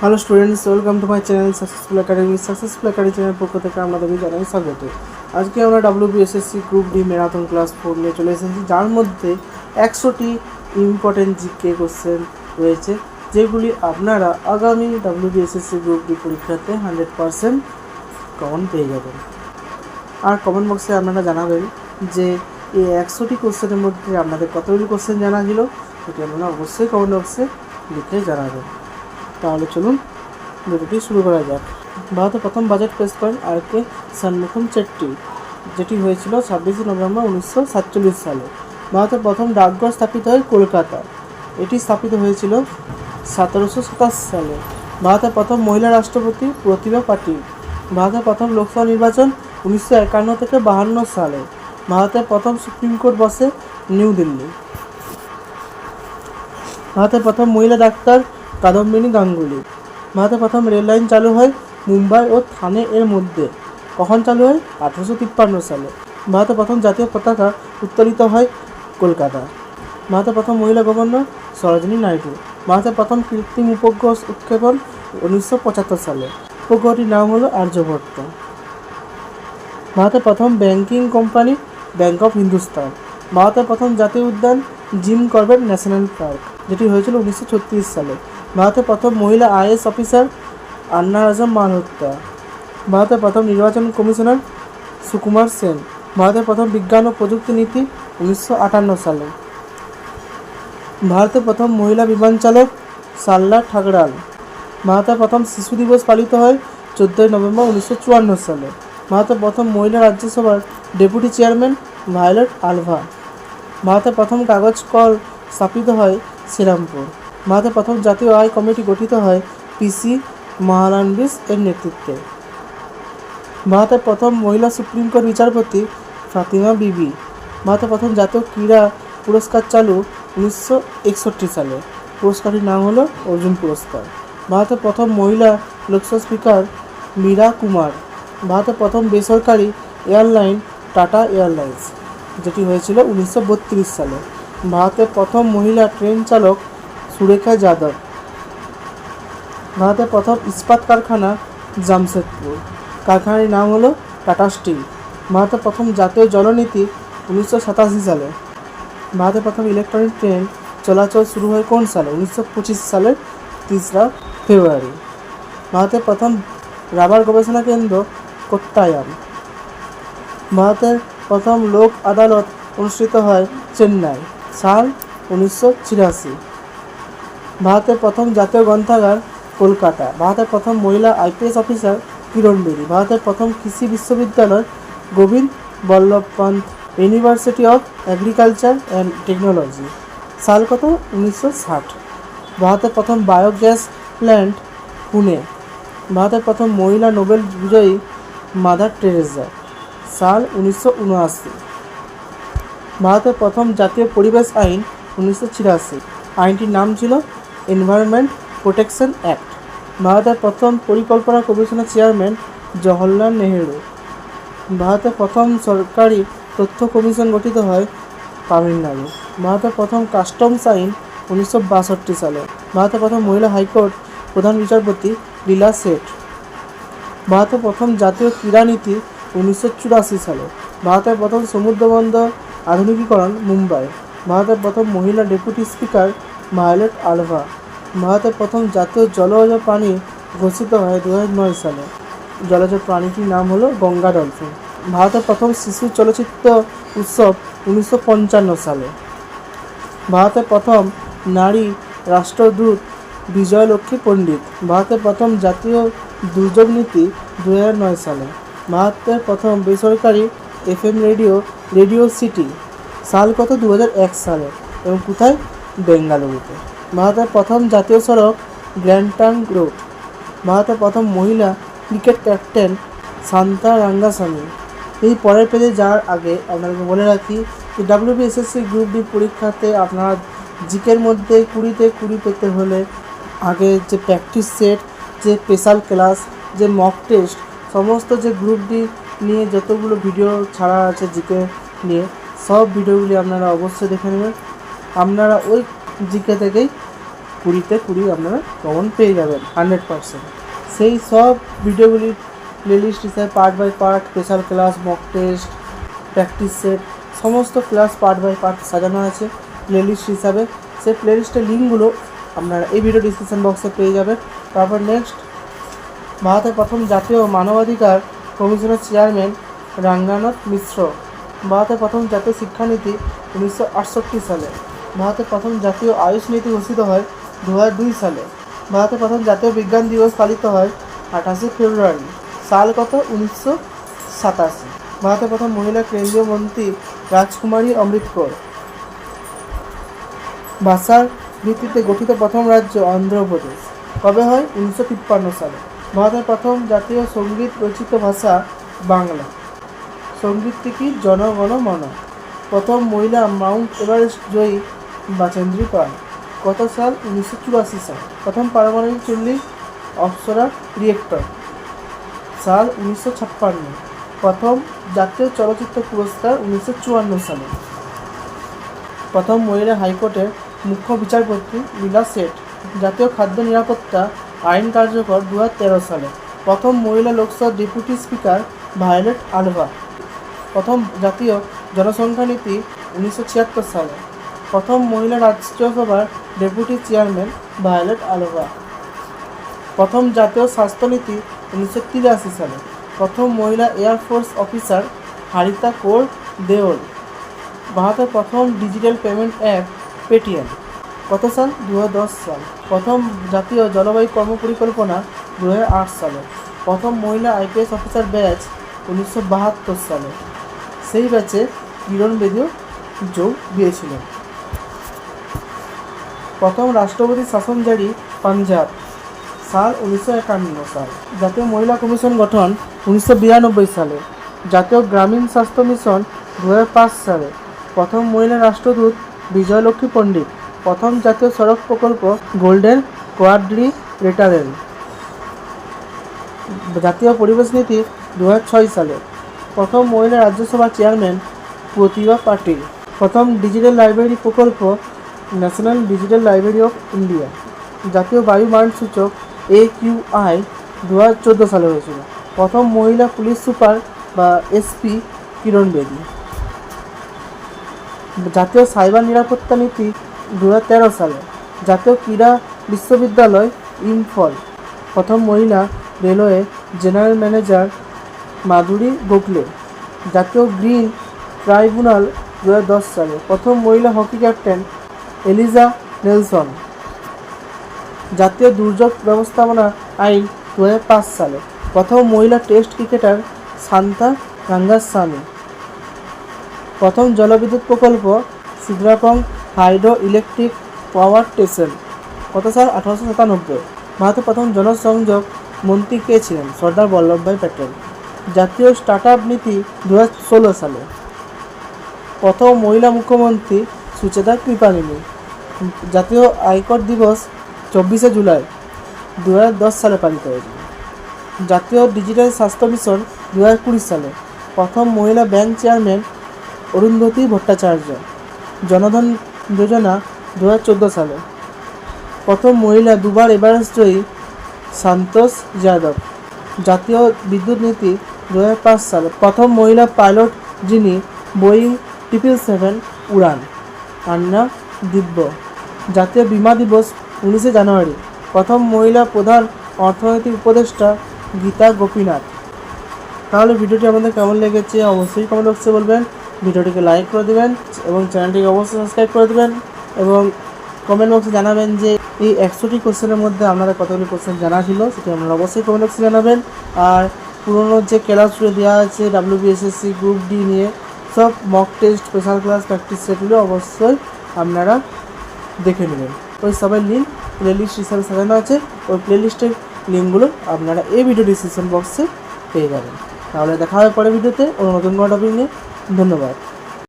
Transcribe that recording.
Hello students, welcome to my channel successful academy. Successful academy channel পক্ষ থেকে আপনাদেরকে জানাই স্বাগত। আজকে আমরা WBSSC group D marathon class 4 নিয়ে চলে এসেছি, যার মধ্যে 100টি ইম্পর্টেন্ট জিকে কোশ্চেন রয়েছে, যেগুলি আপনারা আগামী WBSSC গ্রুপ ডি পরীক্ষাতে 100% কমন পেয়ে যাবেন। আর কমেন্ট বক্সে আপনারা জানাবেন যে এই 100টি কোশ্চেনের মধ্যে আপনাদের কতগুলি কোশ্চেন জানা ছিল, সেটি আপনারা অবশ্যই কমেন্ট বক্সে লিখে জানাবেন। তাহলে চলুন ভিডিওটি শুরু করা যাক। ভারতের প্রথম বাজেট পেশ করেন আর.কে ষণ্মুখম চেট্টি, যেটি হয়েছিল 26শে নভেম্বর 1947 সালে। ভারতের প্রথম ডাকঘর স্থাপিত হয় কলকাতা, এটি স্থাপিত হয়েছিল 1727 সালে। ভারতের প্রথম মহিলা রাষ্ট্রপতি প্রতিভা পাটিল। ভারতের প্রথম লোকসভা নির্বাচন 1951 থেকে 52 সালে। ভারতের প্রথম সুপ্রিম কোর্ট বসে নিউ দিল্লি। ভারতের প্রথম মহিলা ডাক্তার কাদম্বিনী গাঙ্গুলি। ভারতের প্রথম রেল লাইন চালু হয় মুম্বাই ও থানে এর মধ্যে। কখন চালু হয়? 1853 সালে। ভারতের প্রথম জাতীয় পতাকা উত্তোলিত হয় কলকাতা। ভারতের প্রথম মহিলা গভর্নর সরোজিনী নাইডু। ভারতের প্রথম কৃত্রিম উপগ্রহ উৎক্ষেপণ 1975 সালে। উপগ্রহটির নাম হলো আর্যভট্ট। ভারতের প্রথম banking company bank of Hindustan. ভারতের প্রথম জাতীয় উদ্যান জিম করবেট ন্যাশনাল পার্ক, যেটি হয়েছিল 1936 সালে। ভারতের প্রথম মহিলা IAS অফিসার আন্না আজম মালহোত্রা। ভারতের প্রথম নির্বাচন কমিশনার সুকুমার সেন। ভারতের প্রথম বিজ্ঞান ও প্রযুক্তি নীতি 1958 সালে। ভারতের প্রথম মহিলা বিমান চালক সাল্লা ঠাকরাল। ভারতের প্রথম শিশু দিবস পালিত হয় 14 নভেম্বর 1954 সালে। ভারতের প্রথম মহিলা রাজ্যসভার ডেপুটি চেয়ারম্যান ভায়োলেট আলভা। ভারতের প্রথম কাগজ কল স্থাপিত হয় শ্রীরামপুর। ভারতের প্রথম জাতীয় আয় কমিটি গঠিত হয় PC মহালানবিস এর নেতৃত্বে। ভারতের প্রথম মহিলা সুপ্রিম কোর্ট বিচারপতি ফাতিমা বিবি। ভারতের প্রথম জাতীয় ক্রীড়া পুরস্কার চালু 1961 সালে। পুরস্কারটির নাম হলো অর্জুন পুরস্কার। ভারতের প্রথম মহিলা লোকসভা স্পিকার মীরা কুমার। ভারতের প্রথম বেসরকারি এয়ারলাইন টাটা এয়ারলাইন্স, যেটি হয়েছিল 1932 সালে। ভারতের প্রথম মহিলা ট্রেন চালক সুরেখা যাদব। ভারতের প্রথম ইস্পাত কারখানা জামশেদপুর, কারখানাটির নাম হলো টাটা স্টিল। ভারতের প্রথম জাতীয় জলনীতি 1987 সালে। ভারতের প্রথম ইলেকট্রনিক ট্রেন চলাচল শুরু হয় কোন সালে? 1925 সালের 3 ফেব্রুয়ারি। ভারতের প্রথম রাবার গবেষণা কেন্দ্র কোট্টায়াম। ভারতের প্রথম লোক আদালত অনুষ্ঠিত হয় চেন্নাই, সাল 1986। ভারতের প্রথম জাতীয় গ্রন্থাগার কলকাতা। ভারতের প্রথম মহিলা IPS অফিসার কিরণ বেদি। ভারতের প্রথম কৃষি বিশ্ববিদ্যালয় Govind Ballabh Pant university of agriculture and technology, সাল কত? 1960। ভারতের প্রথম বায়োগ্যাস প্ল্যান্ট পুনে। ভারতের প্রথম মহিলা নোবেল বিজয়ী মাদার টেরেসা, সাল 1979। ভারতের প্রথম জাতীয় পরিবেশ আইন 1986। আইনটির নাম ছিল এনভায়রনমেন্ট প্রোটেকশন অ্যাক্ট। ভারতের প্রথম পরিকল্পনা কমিশনের চেয়ারম্যান জওহরলাল নেহেরু। ভারতের প্রথম সরকারি তথ্য কমিশন গঠিত হয় তামিলনাড়ু। ভারতের প্রথম কাস্টমস আইন 1962 সালে। ভারতের প্রথম মহিলা হাইকোর্ট প্রধান বিচারপতি লীলা শেঠ। ভারতের প্রথম জাতীয় ক্রীড়া নীতি 1984 সালে। ভারতের প্রথম সমুদ্রবন্দর আধুনিকীকরণ মুম্বাই। ভারতের প্রথম মহিলা ডেপুটি স্পিকার ভায়োলেট আলভা। ভারতের প্রথম জাতীয় জলজ প্রাণী ঘোষিত হয় 2009 সালে। জলজ প্রাণীটির নাম হলো গঙ্গা ডলফিন। ভারতের প্রথম শিশু চলচ্চিত্র উৎসব 1955 সালে। ভারতের প্রথম নারী রাষ্ট্রদূত বিজয়লক্ষ্মী পণ্ডিত। ভারতের প্রথম জাতীয় দুর্যোগ নীতি 2009 সালে। ভারতের প্রথম বেসরকারি FM রেডিও রেডিও সিটি, সাল কত? 2001 সালে, এবং কোথায়? বেঙ্গালুরুতে। ভারতের প্রথম জাতীয় সড়ক গ্র্যান্ড ট্রাঙ্ক রোড। ভারতের প্রথম মহিলা ক্রিকেট ক্যাপ্টেন শান্তা রাঙ্গাস্বামী। এই পরের পেজে যাওয়ার আগে আপনাদেরকে বলে রাখি যে WBSSC গ্রুপ ডি পরীক্ষাতে আপনারা জিকের মধ্যে 20তে 20 পেতে হলে আগে যে প্র্যাকটিস সেট, যে স্পেশাল ক্লাস, যে মক টেস্ট, সমস্ত যে গ্রুপ ডি নিয়ে যতগুলো ভিডিও ছাড়া আছে জিকে নিয়ে, সব ভিডিওগুলি আপনারা অবশ্যই দেখে নেবেন। আপনারা ওই জিকে থেকেই 20তে 20 আপনারা কমন পেয়ে যাবেন 100%। সেই সব ভিডিওগুলির প্লেলিস্ট হিসাবে part by part, special class, mock test, practice set, সমস্ত ক্লাস পার্ট বাই পার্ট সাজানো আছে প্লেলিস্ট হিসাবে। সেই প্লেলিস্টের লিঙ্কগুলো আপনারা এই ভিডিও ডিসক্রিপশন বক্সে পেয়ে যাবেন। তারপর নেক্সট, ভারতের প্রথম জাতীয় মানবাধিকার কমিশনের চেয়ারম্যান রাঙ্গানাথ মিশ্র। ভারতের প্রথম জাতীয় শিক্ষানীতি 1968 সালে। ভারতের প্রথম জাতীয় আয়ুষ নীতি ঘোষিত হয় 2002 সালে। ভারতের প্রথম জাতীয় বিজ্ঞান দিবস পালিত হয় 28 ফেব্রুয়ারি। সাল কত? 1987। ভারতের প্রথম মহিলা কেন্দ্রীয় মন্ত্রী রাজকুমারী অমৃত কৌর। ভাষার ভিত্তিতে গঠিত প্রথম রাজ্য অন্ধ্রপ্রদেশ। কবে হয়? 1953 সালে। ভারতের প্রথম জাতীয় সঙ্গীত রচিত ভাষা বাংলা। সঙ্গীতটি কি? জনগণ মন। প্রথম মহিলা মাউন্ট এভারেস্ট জয়ী বাচেন্দ্রী পাল। কত সাল? 1984 সাল। প্রথম পারমাণবিক চুল্লি অপ্সরা রিয়েক্টর। সাল 1956। প্রথম জাতীয় চলচ্চিত্র পুরস্কার 1954 সালে। প্রথম মহিলা হাইকোর্টের মুখ্য বিচারপতি লীলা সেঠ। জাতীয় খাদ্য নিরাপত্তা আইন কার্যকর 2013 সালে। প্রথম মহিলা লোকসভার ডেপুটি স্পিকার ভায়োলেট আলভা। প্রথম জাতীয় জনসংখ্যা নীতি 1976 সালে। প্রথম মহিলা রাজ্যসভার ডেপুটি চেয়ারম্যান ভায়োলেট আলভা। প্রথম জাতীয় স্বাস্থ্যনীতি 1983 সালে। প্রথম মহিলা এয়ারফোর্স অফিসার হারিতা কৌর দেওল। ভারতের প্রথম ডিজিটাল পেমেন্ট অ্যাপ পেটিএম। কত সাল? 2010 সাল। প্রথম জাতীয় জলবায়ু কর্মপরিকল্পনা 2008 সালে। প্রথম মহিলা আইপিএস অফিসার ব্যাচ 1972 সালে। সেই ব্যাচে কিরণ বেদিও যোগ দিয়েছিলেন। প্রথম রাষ্ট্রপতি শাসন জারি পাঞ্জাব। সাল 1951 সাল। জাতীয় মহিলা কমিশন গঠন 1992 সালে। জাতীয় গ্রামীণ স্বাস্থ্য মিশন 2005 সালে। প্রথম মহিলা রাষ্ট্রদূত বিজয়লক্ষ্মী পণ্ডিত। প্রথম জাতীয় সড়ক প্রকল্প গোল্ডেন কোয়াড্রিলেটারেল। জাতীয় পরিবেশ নীতি 2006 সালে। প্রথম মহিলা রাজ্যসভা চেয়ারম্যান প্রতিভা পাটিল। প্রথম ডিজিটাল লাইব্রেরি প্রকল্প national digital library of India. জাতীয় বায়ু মান সূচক AQI 2014 সালে হয়েছিল। প্রথম মহিলা পুলিশ সুপার বা এসপি কিরণ বেদি। জাতীয় সাইবার নিরাপত্তা নীতি 2013 সালে। জাতীয় ক্রীড়া বিশ্ববিদ্যালয় ইম্ফল। প্রথম মহিলা রেলওয়ে জেনারেল ম্যানেজার মাধুরী গোখলে। জাতীয় গ্রিন ট্রাইব্যুনাল 2010 সালে। প্রথম মহিলা হকি ক্যাপ্টেন এলিজা নেলসন। জাতীয় দুর্যোগ ব্যবস্থাপনা আইন 2005 সালে। প্রথম মহিলা টেস্ট ক্রিকেটার শান্তা রাঙ্গাস্বামী। প্রথম জলবিদ্যুৎ প্রকল্প Sidrapong hydro electric power station. কত সাল? 1897। ভারতের প্রথম জনসংযোগ মন্ত্রী কে ছিলেন? সর্দার বল্লভভাই প্যাটেল। জাতীয় স্টার্টআপ নীতি 2016 সালে। প্রথম মহিলা মুখ্যমন্ত্রী সুচেতা কৃপালিনী। জাতীয় আয়কর দিবস 24শে জুলাই 2010 সালে পালিত হয়েছিল। জাতীয় ডিজিটাল স্বাস্থ্য মিশন 2020 সালে। প্রথম মহিলা ব্যাংক চেয়ারম্যান অরুন্ধতী ভট্টাচার্য। জনধন যোজনা 2014 সালে। প্রথম মহিলা দুবার এভারেস্ট জয়ী সন্তোষ যাদব। জাতীয় বিদ্যুৎ নীতি 2005 সালে। প্রথম মহিলা পাইলট যিনি বোয়িং 777 উড়ান আন্না দিব্য। জাতীয় বিমা দিবস 19শে জানুয়ারি। প্রথম মহিলা প্রধান অর্থনৈতিক উপদেষ্টা গীতা গোপীনাথ। তাহলে ভিডিওটি আপনাদের কেমন লেগেছে অবশ্যই কমেন্ট বক্সে বলবেন। ভিডিওটিকে লাইক করে দেবেন এবং চ্যানেলটিকে অবশ্যই সাবস্ক্রাইব করে দেবেন এবং কমেন্ট বক্সে জানাবেন যে এই 100টি কোশ্চেনের মধ্যে আপনারা কতগুলি কোশ্চেন জানা ছিল সেটি আপনারা অবশ্যই কমেন্ট বক্সে জানাবেন। আর পুরনো যে ক্লাসগুলো দেওয়া আছে WBSSC গ্রুপ ডি নিয়ে সব mock test, special class, practice সেটগুলো অবশ্যই আপনারা দেখে নেবেন। ওই সবাই লিঙ্ক প্লেলিস্ট হিসাবে সাজানো আছে। ওই প্লেলিস্টের লিঙ্কগুলো আপনারা এই ভিডিও ডিসক্রিপশন বক্সে পেয়ে যাবেন। তাহলে দেখা হবে পরের ভিডিওতে অন্য নতুন কোনো টপিক নিয়ে। ধন্যবাদ।